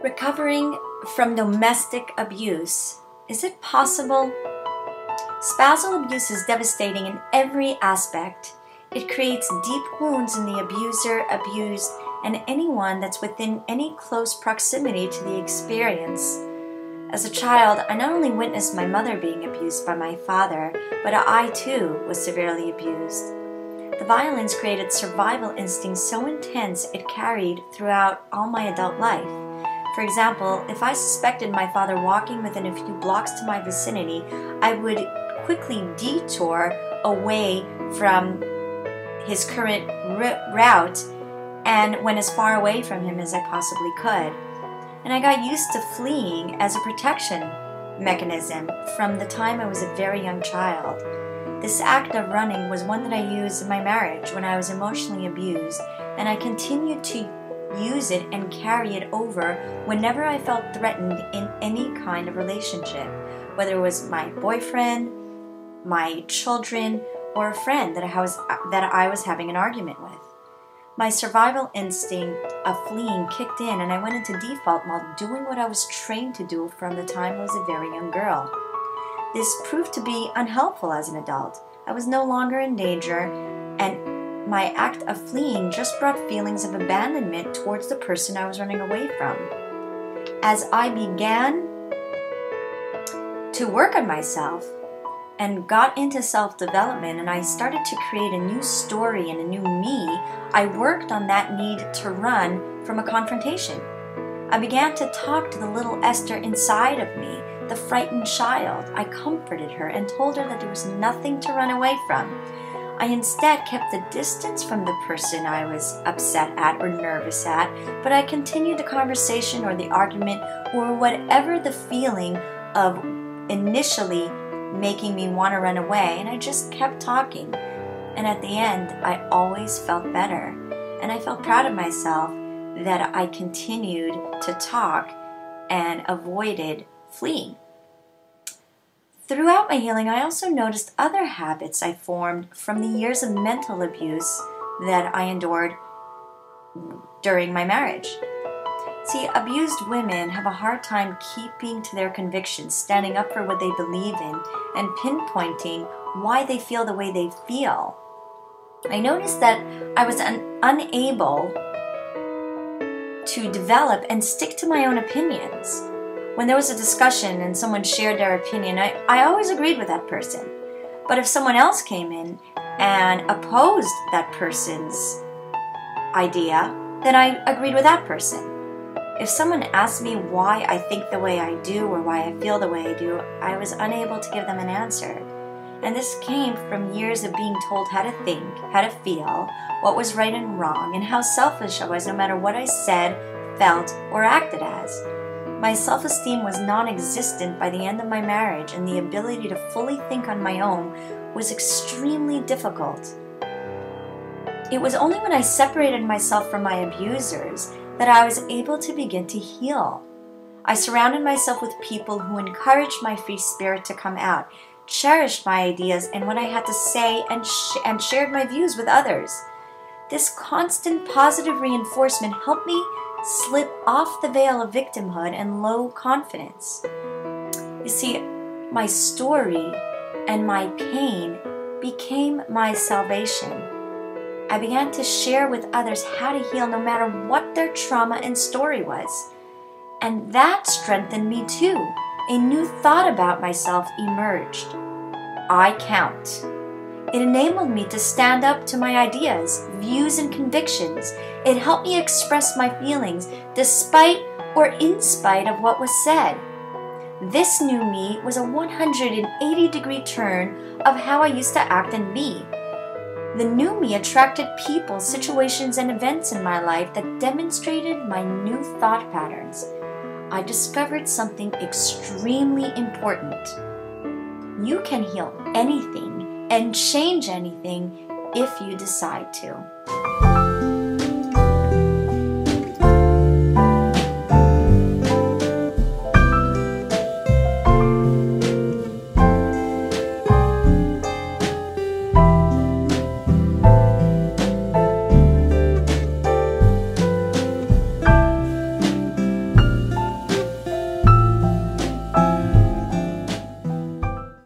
Recovering from domestic abuse. Is it possible? Spousal abuse is devastating in every aspect. It creates deep wounds in the abuser, abused, and anyone that's within any close proximity to the experience. As a child, I not only witnessed my mother being abused by my father, but I too was severely abused. The violence created survival instincts so intense it carried throughout all my adult life. For example, if I suspected my father walking within a few blocks to my vicinity, I would quickly detour away from his current route and went as far away from him as I possibly could. And I got used to fleeing as a protection mechanism from the time I was a very young child. This act of running was one that I used in my marriage when I was emotionally abused, and I continued to use it and carry it over whenever I felt threatened in any kind of relationship, whether it was my boyfriend, my children, or a friend that I was having an argument with. My survival instinct of fleeing kicked in, and I went into default mode, doing what I was trained to do from the time I was a very young girl. This proved to be unhelpful as an adult. I was no longer in danger, and my act of fleeing just brought feelings of abandonment towards the person I was running away from. As I began to work on myself and got into self-development, and I started to create a new story and a new me, I worked on that need to run from a confrontation. I began to talk to the little Esther inside of me, the frightened child. I comforted her and told her that there was nothing to run away from. I instead kept the distance from the person I was upset at or nervous at, but I continued the conversation or the argument or whatever the feeling of initially making me want to run away, and I just kept talking. And at the end, I always felt better, and I felt proud of myself that I continued to talk and avoided fleeing. Throughout my healing, I also noticed other habits I formed from the years of mental abuse that I endured during my marriage. See, abused women have a hard time keeping to their convictions, standing up for what they believe in, and pinpointing why they feel the way they feel. I noticed that I was unable to develop and stick to my own opinions. When there was a discussion and someone shared their opinion, I always agreed with that person. But if someone else came in and opposed that person's idea, then I agreed with that person. If someone asked me why I think the way I do or why I feel the way I do, I was unable to give them an answer. And this came from years of being told how to think, how to feel, what was right and wrong, and how selfish I was no matter what I said, felt, or acted as. My self-esteem was non-existent by the end of my marriage, and the ability to fully think on my own was extremely difficult. It was only when I separated myself from my abusers that I was able to begin to heal. I surrounded myself with people who encouraged my free spirit to come out, cherished my ideas and what I had to say, and shared my views with others. This constant positive reinforcement helped me slip off the veil of victimhood and low confidence. You see, my story and my pain became my salvation. I began to share with others how to heal no matter what their trauma and story was. And that strengthened me too. A new thought about myself emerged. I count. It enabled me to stand up to my ideas, views, and convictions. It helped me express my feelings despite or in spite of what was said. This new me was a 180-degree turn of how I used to act and be. The new me attracted people, situations, and events in my life that demonstrated my new thought patterns. I discovered something extremely important. You can heal anything and change anything if you decide to.